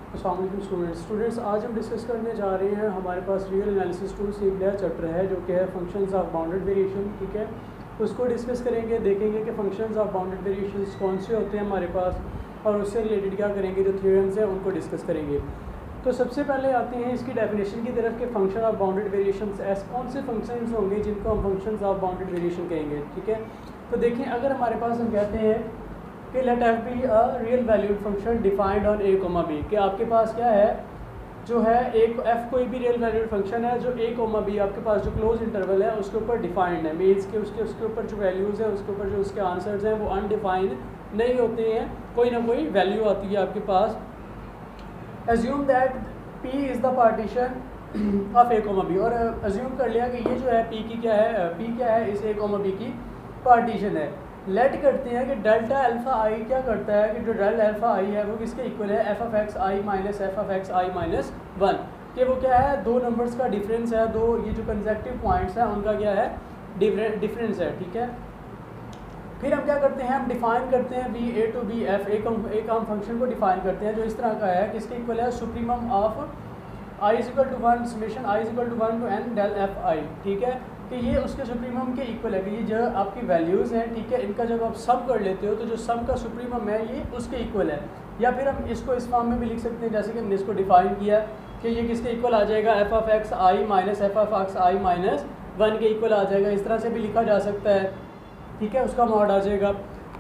अस्सलाम वालेकुम स्टूडेंट्स, आज हम डिस्कस करने जा रहे हैं। हमारे पास रियल एनालिसिस टूल से एक नया चैप्टर है जो कि है फंक्शंस ऑफ बाउंडेड वेरिएशन। ठीक है, उसको डिस्कस करेंगे, देखेंगे कि फंक्शंस ऑफ बाउंडेड वेरिएशंस कौन से होते हैं हमारे पास, और उससे रिलेटेड क्या करेंगे, जो थ्योरम्स हैं उनको डिस्कस करेंगे। तो सबसे पहले आते हैं इसकी डेफिनेशन की तरफ कि फंक्शन ऑफ बाउंडेड वेरिएशंस ऐसे कौन से फंक्शंस होंगे जिनको हम फंक्शंस ऑफ बाउंडेड वेरिएशन कहेंगे। ठीक है, तो देखें, अगर हमारे पास हम कहते हैं कि let F be a real valued function defined on A comma B, कि आपके पास क्या है, जो है एक एफ कोई भी रियल वैल्यूड फंक्शन है जो ए कोमा बी आपके पास जो क्लोज इंटरवल है उसके ऊपर डिफाइंड है। मीन्स के उसके ऊपर जो वैल्यूज़ है, उसके ऊपर जो उसके आंसर्स हैं वो अनडिफाइंड नहीं होते हैं, कोई ना कोई वैल्यू आती है आपके पास। Assume that P is the partition of A comma B, और एज्यूम कर लिया कि ये जो है पी की क्या है, पी क्या है, इस ए कोमा बी की पार्टीशन है। लेट करते हैं कि डेल्टा अल्फ़ा आई क्या करता है कि जो डेल्टा अल्फ़ा आई है वो किसके इक्वल है, f of x I minus F of x I minus one, कि वो क्या है, दो नंबर्स का डिफरेंस है, दो ये जो कंसेक्टिव पॉइंट्स हैं उनका क्या है, डिफरेंस है। ठीक है, फिर हम क्या करते हैं, हम डिफाइन करते हैं B A to B F, एक हम फंक्शन को डिफाइन करते हैं जो इस तरह का है, किसके इक्वल है, supremum of I is equal to one summation I is equal to one to N del F I. ठीक है, कि ये उसके सुप्रीमम के इक्वल है, कि ये जो आपकी वैल्यूज़ हैं, ठीक है, इनका जब आप सम कर लेते हो तो जो सम का सुप्रीमम है ये उसके इक्वल है। या फिर हम इसको इस फॉर्म में भी लिख सकते हैं जैसे कि हमने इसको डिफाइन किया कि ये किसके इक्वल आ जाएगा, F of x I minus F of x I minus one के इक्वल आ जाएगा। इस तरह से भी लिखा जा सकता है। ठीक है, उसका मॉड आ जाएगा।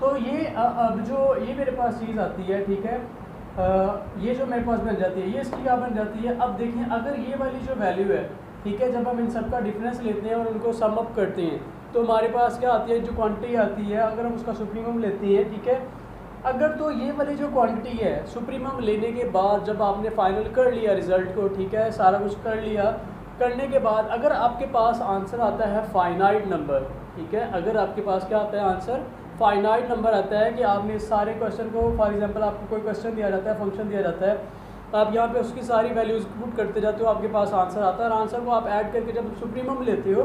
तो ये अब जो ये मेरे पास चीज़ आती है, ठीक है, ये जो मेरे पास बन जाती है, ये इसकी क्या बन जाती है। अब देखें, अगर ये वाली जो वैल्यू है, ठीक है, जब हम इन सब का डिफरेंस लेते हैं और उनको सम अप करते हैं तो हमारे पास क्या आती है, जो क्वांटिटी आती है, अगर हम उसका सुप्रीमम लेते हैं, ठीक है, अगर तो ये वाली जो क्वांटिटी है सुप्रीमम लेने के बाद जब आपने फाइनल कर लिया रिज़ल्ट को, ठीक है, सारा कुछ कर लिया, करने के बाद अगर आपके पास आंसर आता है फाइनाइट नंबर, ठीक है, अगर आपके पास क्या आता है, आंसर फाइनाइट नंबर आता है, कि आपने सारे क्वेश्चन को, फॉर एग्जांपल आपको कोई क्वेश्चन दिया जाता है, फंक्शन दिया जाता है, आप यहाँ पे उसकी सारी वैल्यूज़ पुट करते जाते हो, आपके पास आंसर आता है, और आंसर को आप ऐड करके जब सुप्रीमम लेते हो,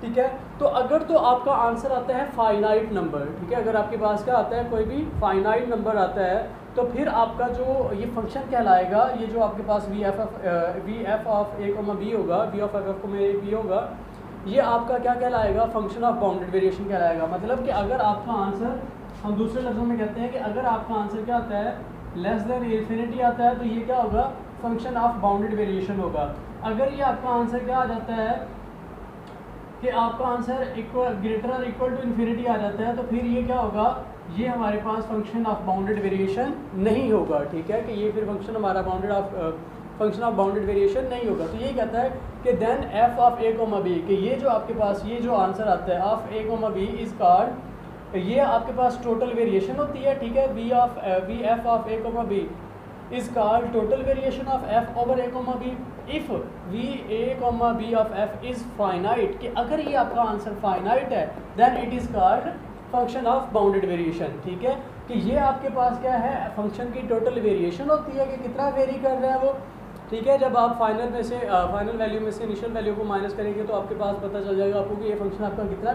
ठीक है, तो अगर तो आपका आंसर आता है फाइनाइट नंबर, ठीक है, अगर आपके पास क्या आता है, कोई भी फाइनाइट नंबर आता है, तो फिर आपका जो ये फंक्शन कहलाएगा, ये जो आपके पास V F of A comma B होगा, वी ऑफ एफ को में बी होगा, ये आपका क्या कहलाएगा, फंक्शन ऑफ बाउंडेड वेरिएशन कहलाएगा। मतलब कि अगर आपका आंसर, हम दूसरे लफ्ज़ों में कहते हैं कि अगर आपका आंसर क्या आता है, लेस देन इन्फिनिटी आता है, तो ये क्या होगा, फंक्शन ऑफ बाउंडेड वेरिएशन होगा। अगर ये आपका आंसर क्या आ जाता है कि आपका आंसर इक्वल ग्रेटर और इक्वल टू इन्फिनिटी आ जाता है, तो फिर ये क्या होगा, ये हमारे पास फंक्शन ऑफ बाउंडेड वेरिएशन नहीं होगा। ठीक है, कि ये फिर फंक्शन हमारा फंक्शन ऑफ बाउंडेड वेरिएशन नहीं होगा। तो ये कहता है कि then F of A comma B, कि ये जो आपके पास ये जो आंसर आता है of A comma B is called, ये आपके पास टोटल वेरिएशन होती है। ठीक है, V F of A comma B is called total variation of F over A comma B if V A comma B of F is finite, कि अगर ये आपका आंसर फाइनाइट है then it is called function of bounded variation. ठीक है, कि ये आपके पास क्या है, फंक्शन की टोटल वेरिएशन होती है कि कितना वेरी कर रहा है वो। ठीक है, जब आप फाइनल वैल्यू में से इनिशियल वैल्यू को माइनस करेंगे तो आपके पास पता चल जाएगा आपको कि ये फंक्शन आपका कितना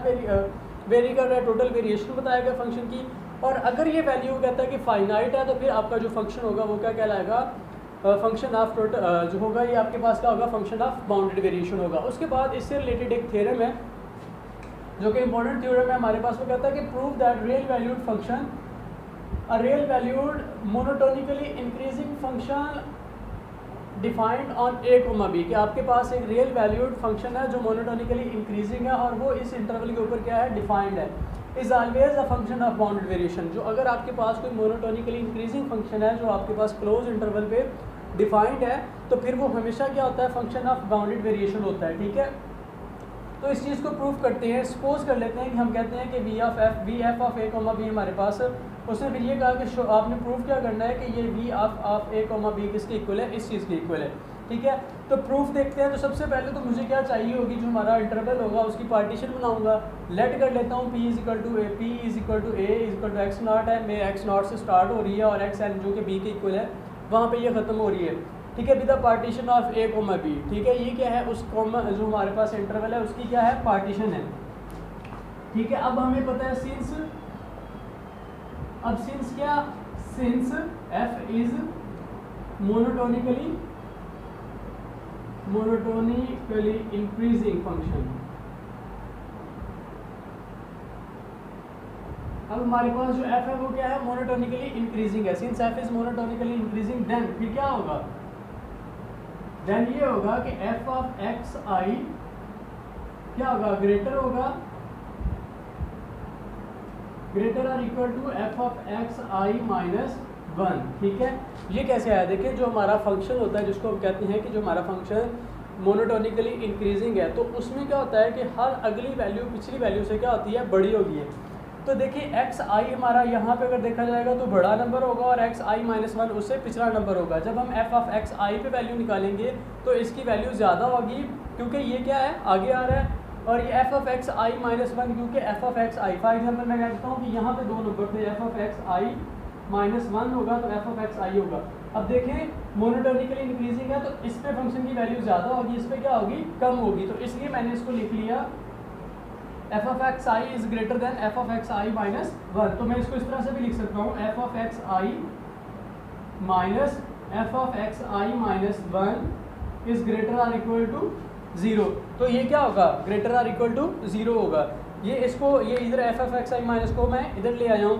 वेरी कर रहा है, टोटल वेरिएशन बताएगा फंक्शन की। और अगर ये वैल्यू कहता है कि फाइनाइट है, तो फिर आपका जो फंक्शन होगा वो क्या कहलाएगा, फंक्शन ऑफ टोटल जो होगा, ये आपके पास क्या होगा, फंक्शन ऑफ बाउंडेड वेरिएशन होगा। उसके बाद इससे रिलेटेड एक थ्योरम है जो कि इंपॉर्टेंट थ्योरम है हमारे पास, वो कहता है कि prove that real valued function a real valued monotonically increasing function defined on A comma B, कि आपके पास एक रियल वैल्यूड फंक्शन है जो मोनोटोनिकली इंक्रीजिंग है और वो इस इंटरवल के ऊपर क्या है, डिफाइंड है, is always a function of bounded variation. जो अगर आपके पास कोई मोनोटोनिकली इंक्रीजिंग फंक्शन है जो आपके पास क्लोज इंटरवल पे डिफाइंड है, तो फिर वो हमेशा क्या होता है, फंक्शन ऑफ बाउंडेड वेरिएशन होता है। ठीक है, तो इस चीज़ को प्रूव करते हैं। सपोज कर लेते हैं कि हम कहते हैं कि V F of A comma B हमारे पास, उसने फिर ये कहा कि आपने प्रूव क्या करना है कि ये V of A comma B किसके इक्वल है, इस चीज़ के इक्वल है। ठीक है, तो प्रूफ देखते हैं। तो सबसे पहले तो मुझे क्या चाहिए होगी, जो हमारा इंटरवल होगा उसकी पार्टीशन बनाऊंगा। लेट कर लेता हूँ P is equal to A, P is equal to A is equal to X naught है, मेरे एक्स नॉट से स्टार्ट हो रही है और एक्स एन जो कि बी के इक्वल है वहाँ पे ये ख़त्म हो रही है। ठीक है, with the partition of A comma B. ठीक है, ये क्या है, उस कोमा जो हमारे पास इंटरवल है उसकी क्या है, पार्टीशन है। ठीक है, अब हमें पता है सिंस क्या, since F is monotonically increasing function. अब हमारे पास जो f है वो क्या है, मोनोटोनिकली इंक्रीजिंग है। Since f is monotonically increasing then फिर क्या होगा, देन ये होगा कि f ऑफ एक्स आई क्या होगा, ग्रेटर होगा, greater or equal to f of x I minus 1। ठीक है, ये कैसे आया, देखिए जो हमारा फंक्शन होता है जिसको हम कहते हैं कि जो हमारा फंक्शन मोनोटोनिकली इंक्रीजिंग है, तो उसमें क्या होता है कि हर अगली वैल्यू पिछली वैल्यू से क्या होती है, बड़ी होगी है। तो देखिए एक्स आई हमारा यहाँ पे अगर देखा जाएगा तो बड़ा नंबर होगा और एक्स आई माइनस 1 उससे पिछला नंबर होगा। जब हम एफ ऑफ एक्स आई पे वैल्यू निकालेंगे तो इसकी वैल्यू ज़्यादा होगी क्योंकि ये क्या है, आगे आ रहा है, और ये F of x I minus 1 क्योंकि F of x I, for example मैं कहता हूँ कि यहाँ पे दो नंबर थे, F of x I minus 1 होगा तो एफ ऑफ एक्स आई होगा। अब देखें मोनोटोनिकली इंक्रीजिंग है तो इस पे फंक्शन की वैल्यू ज़्यादा होगी, इस पे क्या होगी, कम होगी। तो इसलिए मैंने इसको लिख लिया F of x I is greater than F of x I minus 1। तो मैं इसको इस तरह से भी लिख सकता हूँ, F of x I minus F of x I minus 1 is greater or equal to 0। तो ये क्या होगा, ग्रेटर आर इक्वल टू 0 होगा। ये इसको, ये इधर F of x I minus को मैं इधर ले आया हूँ।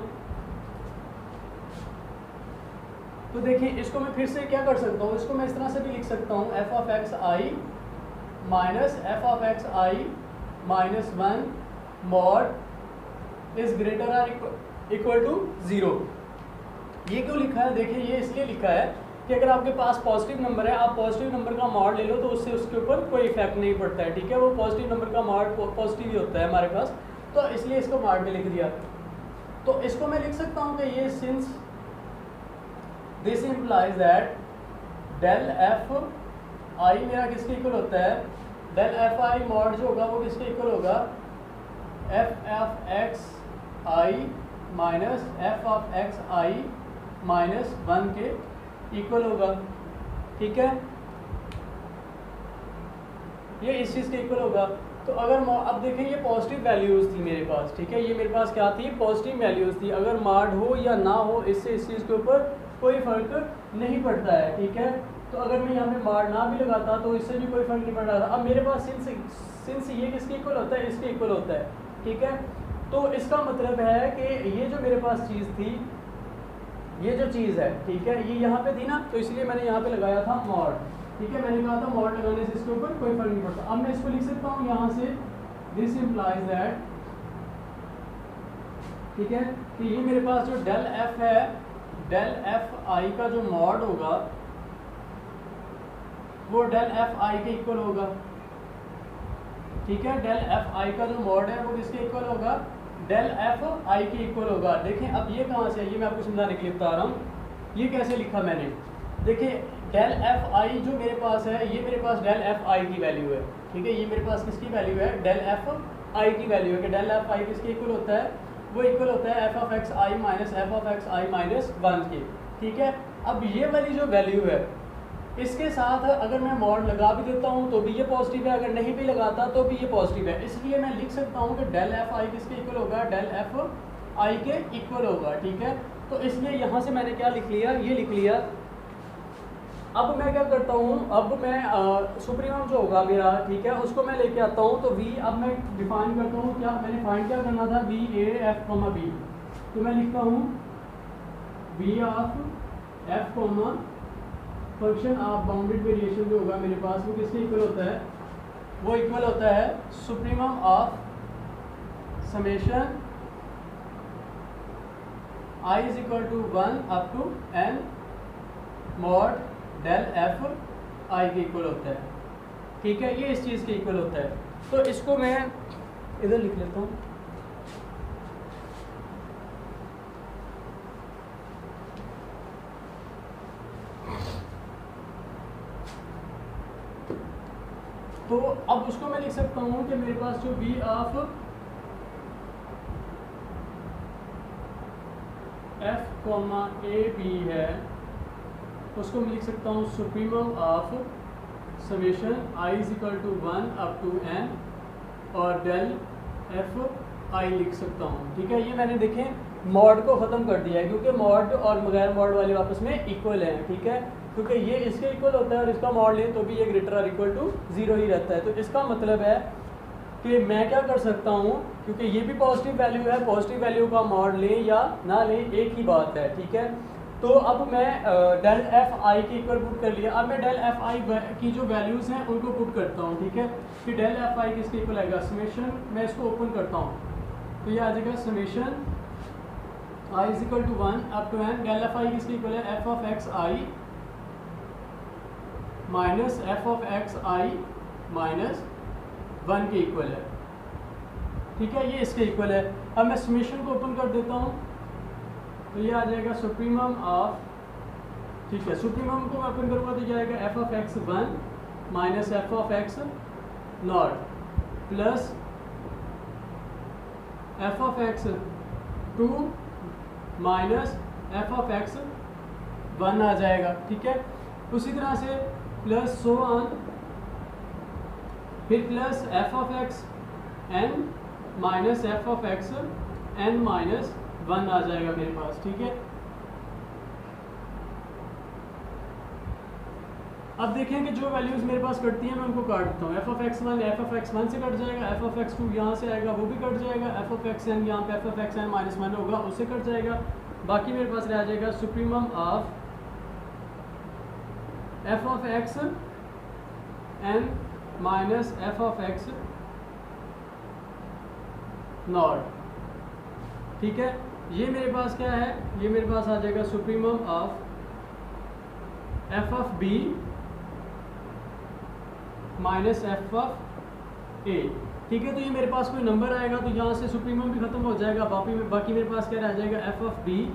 तो देखिए इसको मैं फिर से क्या कर सकता हूँ, इसको मैं इस तरह से भी लिख सकता हूँ, F of x I minus F of x I minus 1 mod is greater or equal to 0। ये क्यों लिखा है, देखिए ये इसलिए लिखा है कि अगर आपके पास पॉजिटिव नंबर है, आप पॉजिटिव नंबर का मॉड ले लो तो उससे उसके ऊपर कोई इफेक्ट नहीं पड़ता है। ठीक है, वो पॉजिटिव नंबर का मॉड पॉजिटिव ही होता है हमारे पास, तो इसलिए इसको मॉड में लिख दिया। तो इसको मैं लिख सकता हूँ कि ये since this implies that del F i मेरा किसके इक्वल होता है, डेल एफ आई मॉड जो होगा वो किसके इक्वल होगा, F of x I minus F of x I minus 1 के इक्वल होगा। ठीक है, ये इस चीज़ के इक्वल होगा। तो अगर अब देखें ये पॉजिटिव वैल्यूज़ थी मेरे पास, ठीक है, ये मेरे पास क्या थी, पॉजिटिव वैल्यूज़ थी। अगर मॉड हो या ना हो इससे इस चीज़ के ऊपर कोई फ़र्क नहीं पड़ता है। ठीक है, तो अगर मैं यहाँ पे मॉड ना भी लगाता तो इससे भी कोई फ़र्क नहीं पड़ रहा था। अब मेरे पास सिंस ये किसके इक्वल होता है, इसके इक्वल होता है। ठीक है, तो इसका मतलब है कि ये जो मेरे पास चीज़ थी, ये जो चीज़ है, ठीक है, ये यहाँ पे थी ना, तो इसलिए मैंने यहाँ पे लगाया था मॉड। ठीक है, मैंने कहा था मॉड लगाने से इसके ऊपर कोई फ़र्क नहीं पड़ता। अब मैं इसको लिख सकता हूँ यहाँ से, दिस इम्प्लाइज दैट, ठीक है, कि ये मेरे पास जो डेल एफ है, डेल एफ आई का जो मॉड होगा वो डेल एफ आई के इक्वल होगा। ठीक है, डेल एफ आई का जो मॉड है वो किसके इक्वल होगा, डेल एफ आई के इक्वल होगा। देखें अब ये कहाँ से है, ये मैं आपको समझाने के लिए बता रहा हूँ। ये कैसे लिखा मैंने, देखिए डेल एफ आई जो मेरे पास है, ये मेरे पास डेल एफ आई की वैल्यू है। ठीक है, ये मेरे पास किसकी वैल्यू है, डेल एफ आई की वैल्यू है कि डेल एफ आई किसके इक्वल होता है, वो इक्वल होता है f of x I minus F of x I minus 1 के। ठीक है, अब ये वाली जो वैल्यू है इसके साथ अगर मैं मॉड लगा भी देता हूँ तो भी ये पॉजिटिव है, अगर नहीं भी लगाता तो भी ये पॉजिटिव है। इसलिए मैं लिख सकता हूँ कि डेल एफ आई किसके इक्वल होगा, डेल एफ आई के इक्वल होगा। ठीक है, तो इसलिए यहाँ से मैंने क्या लिख लिया, ये लिख लिया। अब मैं क्या करता हूँ, अब मैं सुप्रीमम जो होगा मेरा, ठीक है, उसको मैं लेके आता हूँ। तो वी अब मैं डिफाइन करता हूँ, क्या मैंने फाइंड क्या करना था, v a f comma b. तो मैं लिखता हूँ v of f comma function of bounded variation जो होगा मेरे पास वो किसके इक्वल होता है, वो इक्वल होता है supremum of summation I is equal to 1 up to n mod del F i के इक्वल होता है। ठीक है, ये इस चीज़ के इक्वल होता है। तो इसको मैं इधर लिख लेता हूँ। तो अब उसको मैं लिख सकता हूँ कि मेरे पास जो v of f comma a b है उसको मैं लिख सकता हूँ supremum of summation I is equal to 1 up to n और डेल एफ आई लिख सकता हूँ। ठीक है, ये मैंने देखें मॉड को ख़त्म कर दिया है क्योंकि मॉड और बगैर मॉड वाले आपस में इक्वल हैं। ठीक है, क्योंकि ये इसके इक्वल होता है और इसका मॉड लें तो भी ये ग्रेटर और इक्वल टू 0 ही रहता है। तो इसका मतलब है कि मैं क्या कर सकता हूँ, क्योंकि ये भी पॉजिटिव वैल्यू है, पॉजिटिव वैल्यू का मॉड लें या ना लें एक ही बात है, ठीक है। तो अब मैं डेल एफ आई के इक्वल पुट कर लिया। अब मैं डेल एफ आई की जो वैल्यूज़ हैं उनको पुट करता हूँ, ठीक है। कि डेल एफ आई किसके इक्वल आएगा, समेशन, मैं इसको ओपन करता हूँ तो ये आ जाएगा summation I is equal to 1 up to N. Del F i किसके इक्वल है, f of x I minus F of x I minus 1 के इक्वल है, ठीक है, ये इसके इक्वल है। अब मैं समेशन को ओपन कर देता हूँ तो ये आ जाएगा सुप्रीमम ऑफ, ठीक है, सुप्रीमम को मैं ओपन करूँगा तो ये आएगा f of x 1 minus F of x nought plus f of x 2 minus F of x 1 आ जाएगा, ठीक है। उसी तरह से प्लस सो ऑन, फिर plus f of x n minus F of x n minus 1 आ जाएगा मेरे पास, ठीक है। अब देखें कि जो वैल्यूज़ मेरे पास कटती हैं मैं उनको काट देता हूँ। F of x 1 F of x 1 से कट जाएगा, एफ ऑफ एक्स 2 यहाँ से आएगा वो भी कट जाएगा, एफ ऑफ एक्स एन यहाँ पे f of x n minus 1 होगा उससे कट जाएगा। बाकी मेरे पास रह जाएगा supremum of F of x n minus F of x nought, ठीक है। ये मेरे पास क्या है, ये मेरे पास आ जाएगा supremum of F of B minus F of A, ठीक है। तो ये मेरे पास कोई नंबर आएगा तो यहाँ से सुप्रीमम भी खत्म हो जाएगा, बाकी मेरे पास क्या रह जाएगा, F of B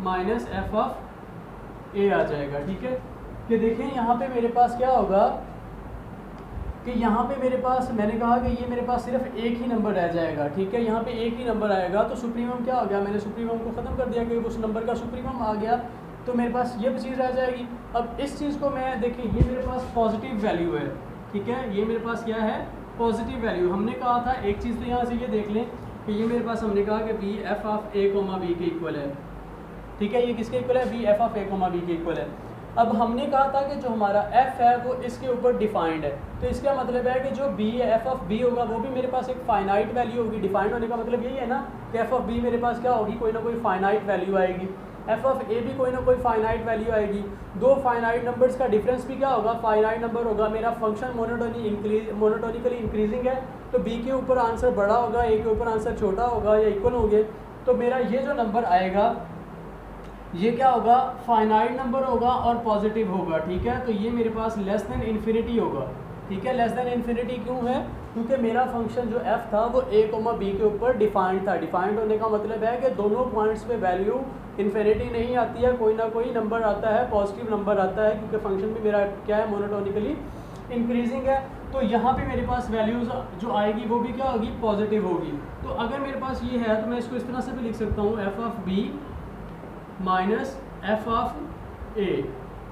minus F of A आ जाएगा, ठीक है। कि देखें यहाँ पे मेरे पास क्या होगा कि यहाँ पे मेरे पास, मैंने कहा कि ये मेरे पास सिर्फ एक ही नंबर रह जाएगा, ठीक है। यहाँ पे एक ही नंबर आएगा तो सुप्रीमम क्या हो गया, मैंने सुप्रीमम को ख़त्म कर दिया कि उस नंबर का सुप्रीमम आ गया तो मेरे पास ये चीज़ रह जाएगी। अब इस चीज़ को मैं देखें, ये मेरे पास पॉजिटिव वैल्यू है, ठीक है, ये मेरे पास क्या है, पॉजिटिव वैल्यू। हमने कहा था एक चीज़ तो यहाँ से ये देख लें कि ये मेरे पास हमने कहा कि b F of A comma b के इक्वल है, ठीक है। ये किसके इक्वल है, b F of A comma b के इक्वल है। अब हमने कहा था कि जो हमारा f है वो इसके ऊपर डिफाइंड है, तो इसका मतलब है कि जो b एफ ऑफ b होगा वो भी मेरे पास एक फाइनाइट वैल्यू होगी। डिफाइंड होने का मतलब यही है ना कि f ऑफ b मेरे पास क्या होगी, कोई ना कोई फाइनाइट वैल्यू आएगी, f ऑफ a भी कोई ना कोई फाइनाइट वैल्यू आएगी। दो फाइनाइट नंबर्स का डिफरेंस भी क्या होगा, फाइनाइट नंबर होगा। मेरा फंक्शन मोनोटोनिकली इंक्रीजिंग है तो b के ऊपर आंसर बड़ा होगा, a के ऊपर आंसर छोटा होगा या इक्वल होंगे। तो मेरा ये जो नंबर आएगा ये क्या होगा, फाइनाइट नंबर होगा और पॉजिटिव होगा, ठीक है। तो ये मेरे पास लेस देन इन्फिनिटी होगा, ठीक है। लेस देन इन्फिनिटी क्यों है, क्योंकि मेरा फंक्शन जो f था वो a कोमा b के ऊपर डिफाइंड था। डिफाइंड होने का मतलब है कि दोनों पॉइंट्स पे वैल्यू इन्फिनिटी नहीं आती है, कोई ना कोई नंबर आता है, पॉजिटिव नंबर आता है, क्योंकि फंक्शन भी मेरा क्या है, मोनोटोनिकली इंक्रीजिंग है। तो यहाँ पे मेरे पास वैल्यूज़ जो आएगी वो भी क्या होगी, पॉजिटिव होगी। तो अगर मेरे पास ये है तो मैं इसको इस तरह से भी लिख सकता हूँ, F of B minus F of A,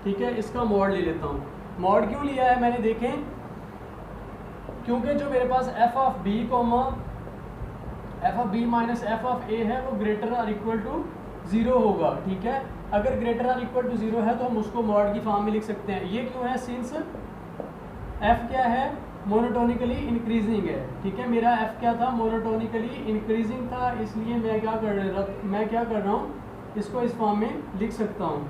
ठीक है। इसका मॉड ले लेता हूँ। मॉड क्यों लिया है मैंने, देखें, क्योंकि जो मेरे पास F of B comma F of B minus F of A है वो ग्रेटर और इक्वल टू 0 होगा, ठीक है। अगर ग्रेटर और इक्वल टू 0 है तो हम उसको मॉड की फॉर्म में लिख सकते हैं। ये क्यों है, सिंस एफ क्या है, मोनोटोनिकली इंक्रीजिंग है, ठीक है। मेरा एफ क्या था, मोनोटोनिकली इंक्रीजिंग था, इसलिए मैं क्या कर रहा हूँ, इसको इस फॉर्म में लिख सकता हूँ,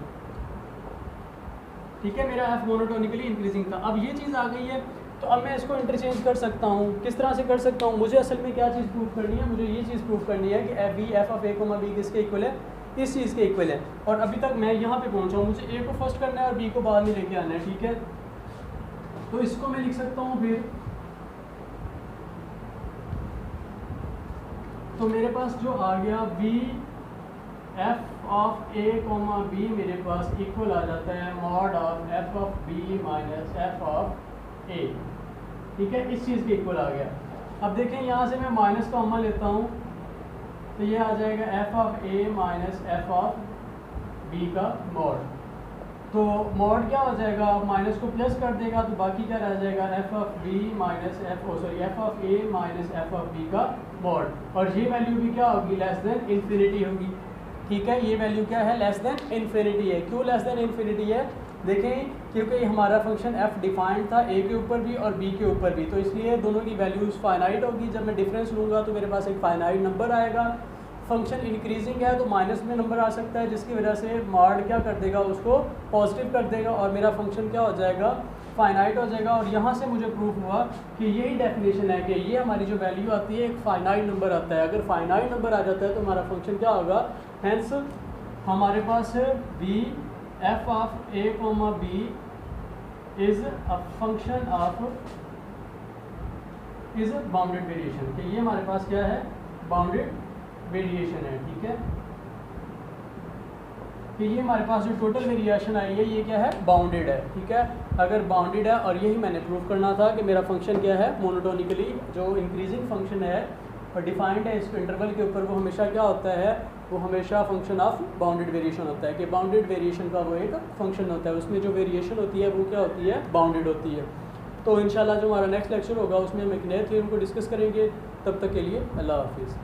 ठीक है। मेरा एफ मोनोटोनिकली इंक्रीजिंग था। अब ये चीज़ आ गई है तो अब मैं इसको इंटरचेंज कर सकता हूँ। किस तरह से कर सकता हूँ, मुझे असल में क्या चीज़ प्रूव करनी है, मुझे ये चीज़ प्रूव करनी है कि b F of A comma B किसके इक्वल है, इस चीज़ के इक्वल है। और अभी तक मैं यहाँ पे पहुँचा हूँ, मुझे ए को फर्स्ट करना है और बी को बाद में लेके आना है, ठीक है। तो इसको मैं लिख सकता हूँ फिर, तो मेरे पास जो आ गया B F of A comma B मेरे पास इक्वल आ जाता है mod of F of B minus F of A, ठीक है। इस चीज़ के इक्वल आ गया। अब देखें यहाँ से मैं माइनस का कॉमन लेता हूँ तो ये आ जाएगा F of a minus F of b का मॉड। तो मॉड क्या हो जाएगा, माइनस को प्लस कर देगा तो बाकी क्या रह जाएगा, F of B minus F of a minus F of b का मॉड। और ये वैल्यू भी क्या होगी, लेस देन इन्फिनिटी होगी। ठीक है, ये वैल्यू क्या है, लेस देन इन्फिनिटी है। क्यों लेस देन इन्फिनिटी है, देखें क्योंकि हमारा फंक्शन f डिफाइंड था a के ऊपर भी और b के ऊपर भी, तो इसलिए दोनों की वैल्यूज़ फाइनाइट होगी। जब मैं डिफरेंस लूँगा तो मेरे पास एक फाइनाइट नंबर आएगा। फंक्शन इंक्रीजिंग है तो माइनस में नंबर आ सकता है, जिसकी वजह से मॉड क्या कर देगा, उसको पॉजिटिव कर देगा और मेरा फंक्शन क्या हो जाएगा, फाइनाइट हो जाएगा। और यहाँ से मुझे प्रूफ हुआ कि यही डेफिनेशन है कि ये हमारी जो वैल्यू आती है एक फाइनाइट नंबर आता है। अगर फाइनाइट नंबर आ जाता है तो हमारा फंक्शन क्या होगा, हेंस हमारे पास B F of A comma B is a function of is bounded variation, कि ये हमारे पास क्या है, बाउंडेड वेरिएशन है। ठीक है, कि ये हमारे पास जो टोटल वेरिएशन आई है ये क्या है, बाउंडेड है। ठीक है, अगर बाउंडेड है, और यही मैंने प्रूव करना था कि मेरा फंक्शन क्या है, मोनोटोनिकली जो इंक्रीजिंग फंक्शन है और डिफाइंड है इसको इंटरवल के ऊपर, वो हमेशा क्या होता है, वो हमेशा फंक्शन ऑफ बाउंडेड वेरिएशन होता है। कि बाउंडेड वेरिएशन का वो एक फंक्शन होता है, उसमें जो वेरिएशन होती है वो क्या होती है, बाउंडेड होती है। तो इंशाल्लाह जो हमारा नेक्स्ट लेक्चर होगा उसमें हम एक नए थ्योरम को डिस्कस करेंगे। तब तक के लिए अल्लाह हाफिज़।